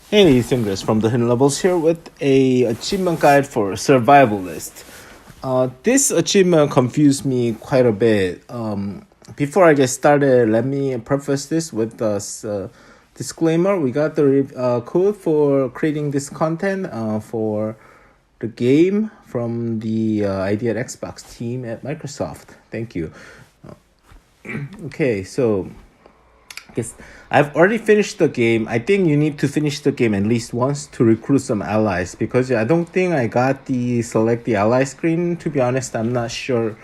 Hey, Fingers from the Hidden Levels here with a achievement guide for Survivalist. This achievement confused me quite a bit. Before I get started, let me preface this with a disclaimer. We got the code for creating this content for the game from the ID at Xbox team at Microsoft. Thank you. Okay, so guess I've already finished the game. I think you need to finish the game at least once to recruit some allies because I don't think I got the select the ally screen. To be honest, I'm not sure,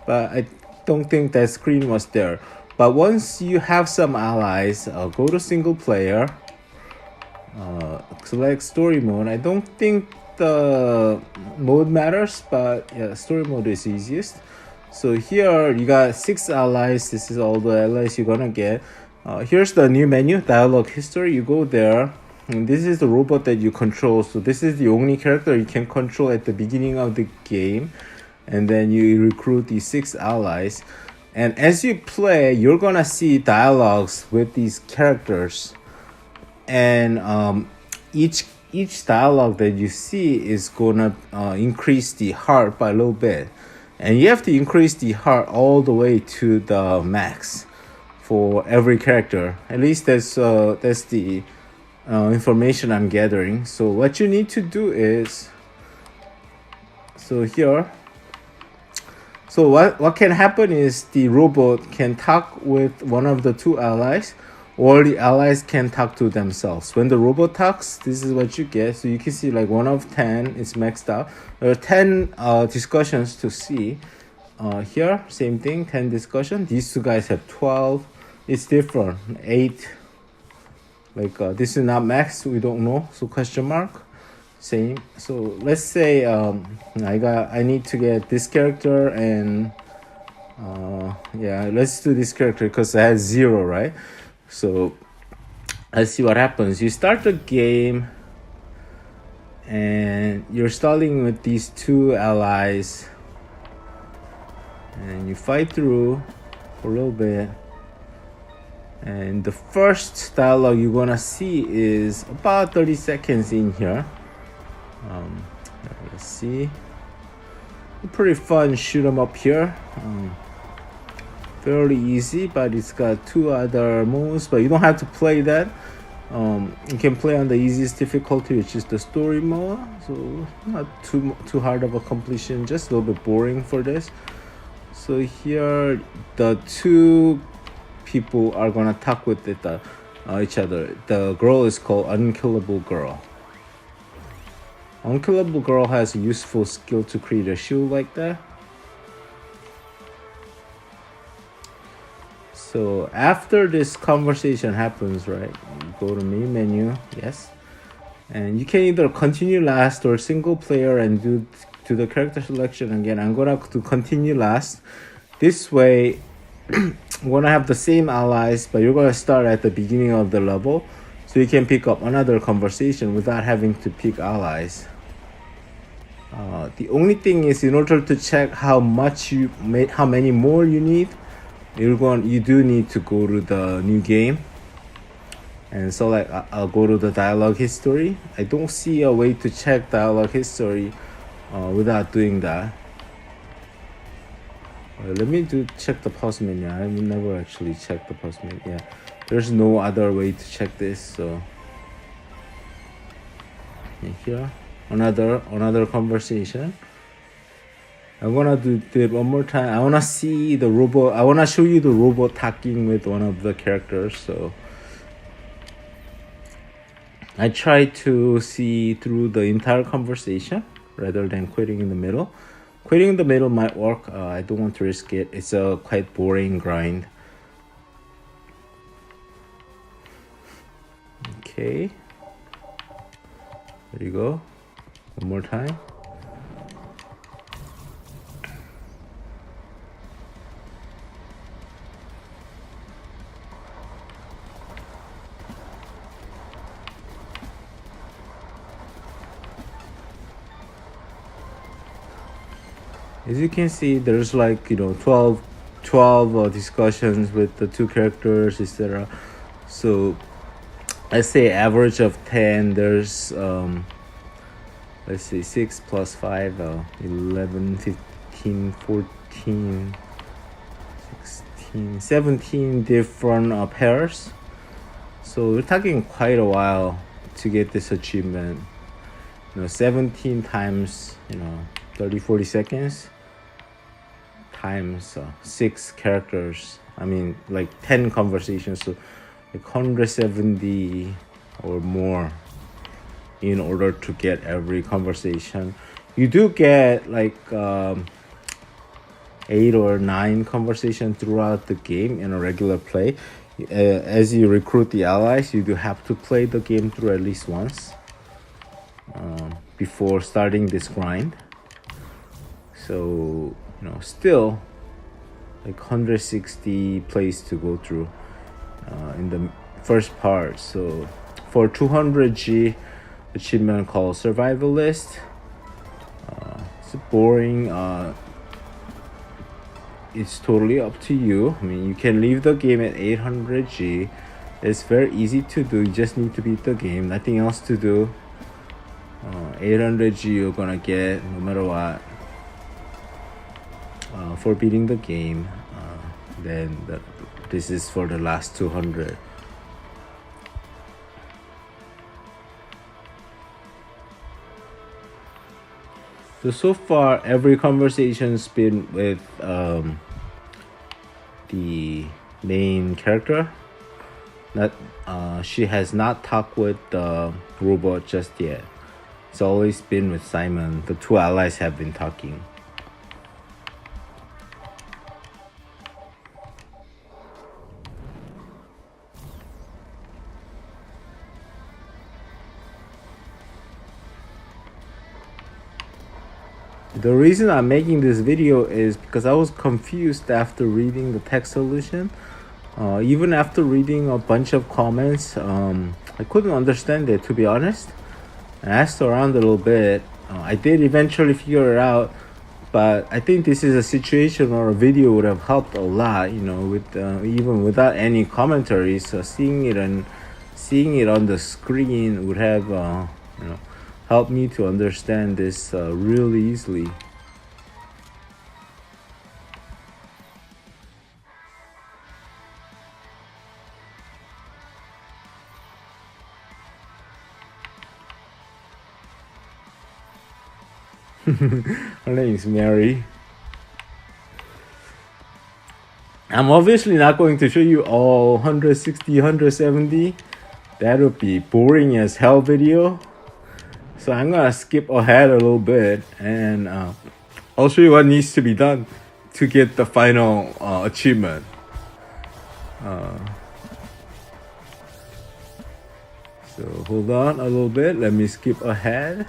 but I don't think that screen was there. But once you have some allies, go to single player, select story mode. I don't think the mode matters, but yeah, story mode is easiest. So here you got 6 allies. This is all the allies you're gonna get. Here's the new menu, dialogue history. You go there, and this is the robot that you control. So this is the only character you can control at the beginning of the game, and then you recruit these 6 allies. And as you play, you're gonna see dialogues with these characters, and each dialogue that you see is gonna increase the heart by a little bit, and you have to increase the heart all the way to the max for every character. At least that's the information I'm gathering. So what you need to do is, so here, so what can happen is the robot can talk with one of the 2 allies, or the allies can talk to themselves. When the robot talks, this is what you get. So you can see like 1 of 10 is maxed out. There are 10 discussions to see. Here, same thing, 10 discussion. These 2 guys have 12. It's different, 8. Like this is not max, we don't know. So question mark, same. So let's say I need to get this character, and yeah, let's do this character because I have 0, right? So let's see what happens. You start the game, and you're starting with these 2 allies, and you fight through for a little bit. And the first dialogue you're gonna see is about 30 seconds in here. Let's see. Pretty fun shoot 'em up here. Fairly easy, but it's got 2 other moves, but you don't have to play that. You can play on the easiest difficulty, which is the story mode. So not too hard of a completion, just a little bit boring for this. So here the 2 people are gonna talk with each other. The girl is called Unkillable Girl. Unkillable Girl has a useful skill to create a shield like that. So after this conversation happens, right, you go to main menu, yes, and you can either continue last or single player and do the character selection again. I'm gonna do continue last. This way we're gonna have the same allies, but you're gonna start at the beginning of the level, so you can pick up another conversation without having to pick allies. The only thing is, in order to check how many more you need, you do need to go to the new game, and so like I'll go to the dialogue history. I don't see a way to check dialogue history without doing that. Let me check the pause menu. I've never actually checked the pause menu. Yeah, there's no other way to check this. So here, another conversation. I'm gonna do it one more time. I wanna see the robot. I wanna show you the robot talking with one of the characters. So I try to see through the entire conversation rather than quitting in the middle. Quitting in the middle might work. I don't want to risk it. It's a quite boring grind. Okay. There you go. One more time. As you can see, there's like 12 discussions with the 2 characters, etc. So let's say average of 10, there's let's say 6 plus 5, 11, 15, 14, 16, 17 different pairs. So we're talking quite a while to get this achievement. 17 times 30, 40 seconds times 6 characters, I mean like 10 conversations, so like 170 or more in order to get every conversation. You do get like 8 or 9 conversations throughout the game in a regular play. As you recruit the allies, you do have to play the game through at least once before starting this grind. So still like 160 plays to go through in the first part. So for 200G achievement called Survivalist, it's boring. It's totally up to you. I mean, you can leave the game at 800G. It's very easy to do. You just need to beat the game, nothing else to do. 800G you're gonna get no matter what for beating the game. Then this is for the last 200. So far every conversation's been with the main character. Not she has not talked with the robot just yet. It's always been with Simon. The two allies have been talking. The reason I'm making this video is because I was confused after reading the text solution. Even after reading a bunch of comments, I couldn't understand it, to be honest. I asked around a little bit. I did eventually figure it out, but I think this is a situation where a video would have helped a lot, with even without any commentaries. Seeing it on the screen would have helped me to understand this really easily. Her name is Mary. I'm obviously not going to show you all 160, 170. That would be boring as hell video. So I'm gonna skip ahead a little bit and I'll show you what needs to be done to get the final achievement. So hold on a little bit, let me skip ahead.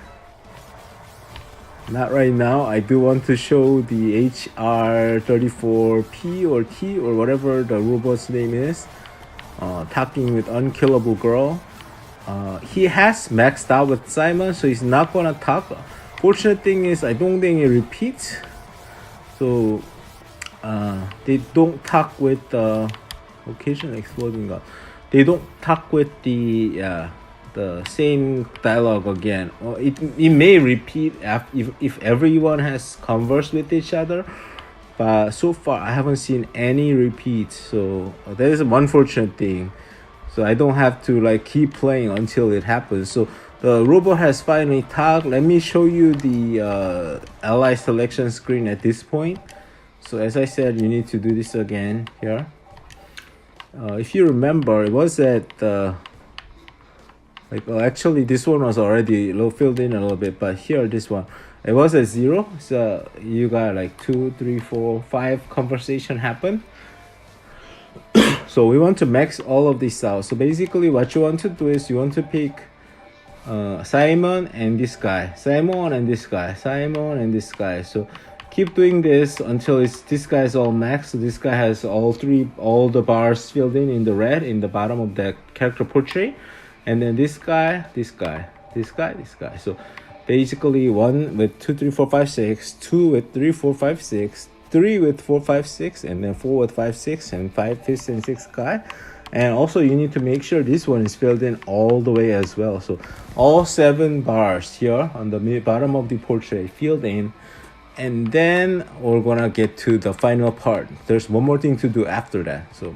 Not right now. I do want to show the HR34P or T or whatever the robot's name is, talking with Unkillable Girl. He has maxed out with Simon, so he's not gonna talk. Fortunate thing is I don't think it repeats. So they don't talk with the occasional exploding gun. They don't talk with the same dialogue again. Or it may repeat if everyone has conversed with each other, but so far I haven't seen any repeats. So that is one unfortunate thing. So I don't have to like keep playing until it happens. So the robot has finally talked. Let me show you the ally selection screen at this point. So as I said, you need to do this again here. If you remember, it was at actually this one was already filled in a little bit, but here this one, it was at 0. So you got like 2, 3, 4, 5 conversation happen. So we want to max all of these out. So basically what you want to do is you want to pick Simon and this guy, Simon and this guy, Simon and this guy. So keep doing this until this guy is all max. So this guy has all the bars filled in the red in the bottom of the character portrait. And then this guy, this guy, this guy, this guy. So basically 1 with 2, 3, 4, 5, 6, 2 with 3, 4, 5, 6, 3 with 4, 5, 6, and then 4 with 5, 6, and 5, 5, and 6 guy. And also you need to make sure this one is filled in all the way as well. So all 7 bars here on the bottom of the portrait filled in. And then we're gonna get to the final part. There's one more thing to do after that. So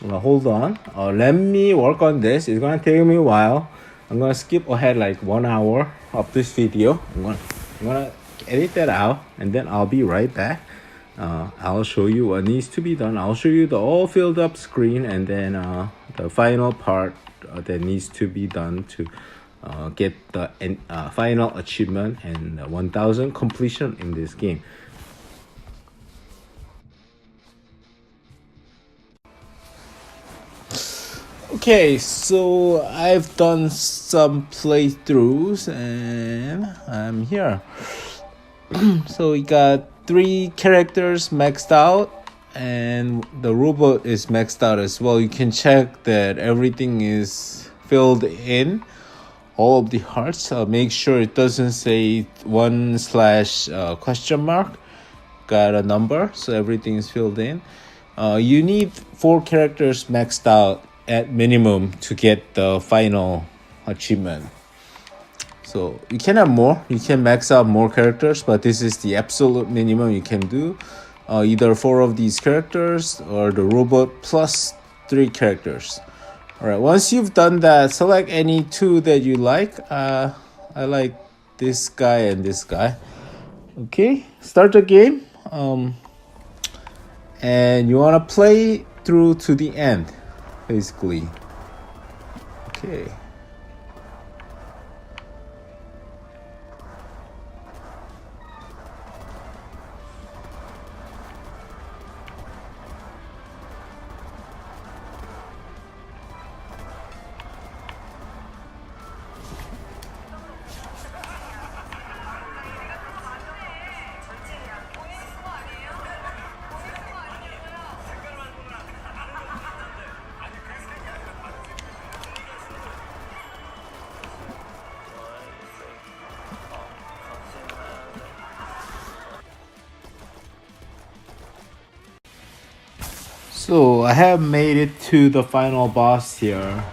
hold on. Let me work on this. It's gonna take me a while. I'm gonna skip ahead like 1 hour of this video. I'm gonna edit that out, and then I'll be right back. I'll show you what needs to be done. I'll show you the all filled up screen, and then the final part that needs to be done to get the final achievement and 1000 completion in this game. Okay, so I've done some playthroughs and I'm here. So we got 3 characters maxed out, and the robot is maxed out as well. You can check that everything is filled in, all of the hearts. Make sure it doesn't say 1/ question mark. Got a number, so everything is filled in. You need 4 characters maxed out at minimum to get the final achievement. So you can have more, you can max out more characters, but this is the absolute minimum you can do. Either 4 of these characters or the robot plus 3 characters. Alright, once you've done that, select any 2 that you like. I like this guy and this guy. Okay, start the game. And you wanna play through to the end, basically. Okay. So I have made it to the final boss here.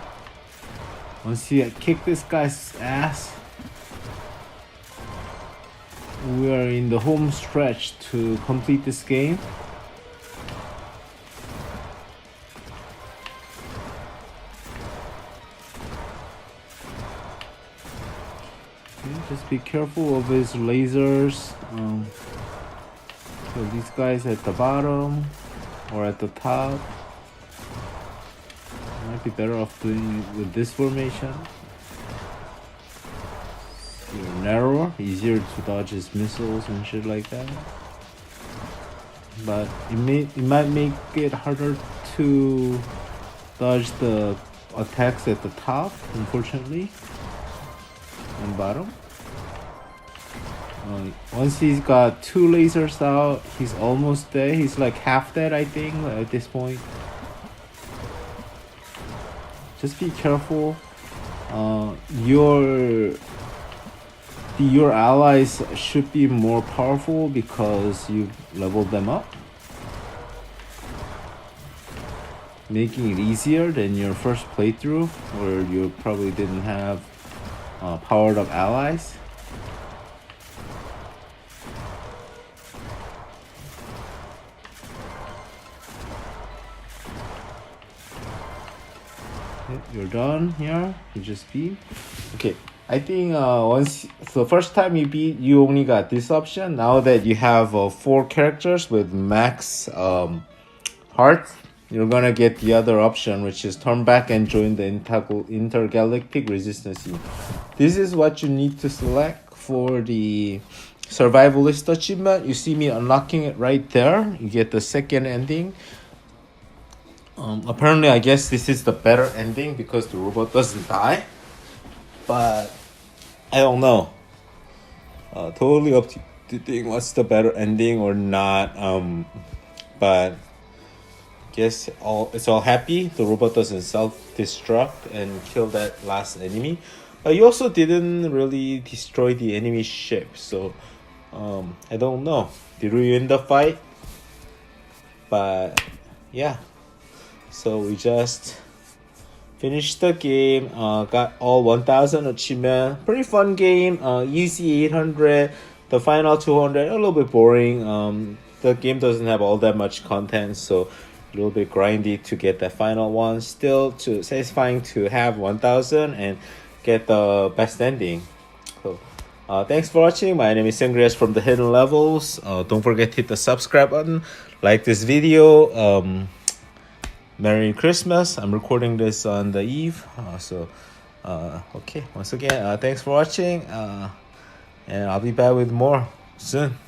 Once you kick this guy's ass, we are in the home stretch to complete this game. Okay, just be careful of his lasers. So these guys at the bottom or at the top. Might be better off doing it with this formation. You're narrower, easier to dodge his missiles and shit like that. But it might make it harder to dodge the attacks at the top, unfortunately, and bottom. Once he's got 2 lasers out, he's almost dead. He's like half dead, I think, at this point. Just be careful. Your allies should be more powerful because you leveled them up, making it easier than your first playthrough where you probably didn't have powered up allies. You're done here. You just beat. Okay, I think once the first time you beat, you only got this option. Now that you have 4 characters with max hearts, you're gonna get the other option, which is turn back and join the intergalactic resistance. This is what you need to select for the survivalist achievement. You see me unlocking it right there. You get the second ending. Apparently, I guess this is the better ending because the robot doesn't die. But I don't know. Totally up to you think what's the better ending or not. But guess it's all happy. The robot doesn't self-destruct and kill that last enemy. But you also didn't really destroy the enemy ship. So I don't know. Did we win the fight? But yeah. So we just finished the game, got all 1000 achievement. Pretty fun game, easy 800. The final 200 a little bit boring. The game doesn't have all that much content, so a little bit grindy to get that final one. Still too satisfying to have 1000 and get the best ending. So thanks for watching. My name is Sangrias from the Hidden Levels. Don't forget to hit the subscribe button, like this video. Merry Christmas. I'm recording this on the eve. Okay, once again, thanks for watching. And I'll be back with more soon.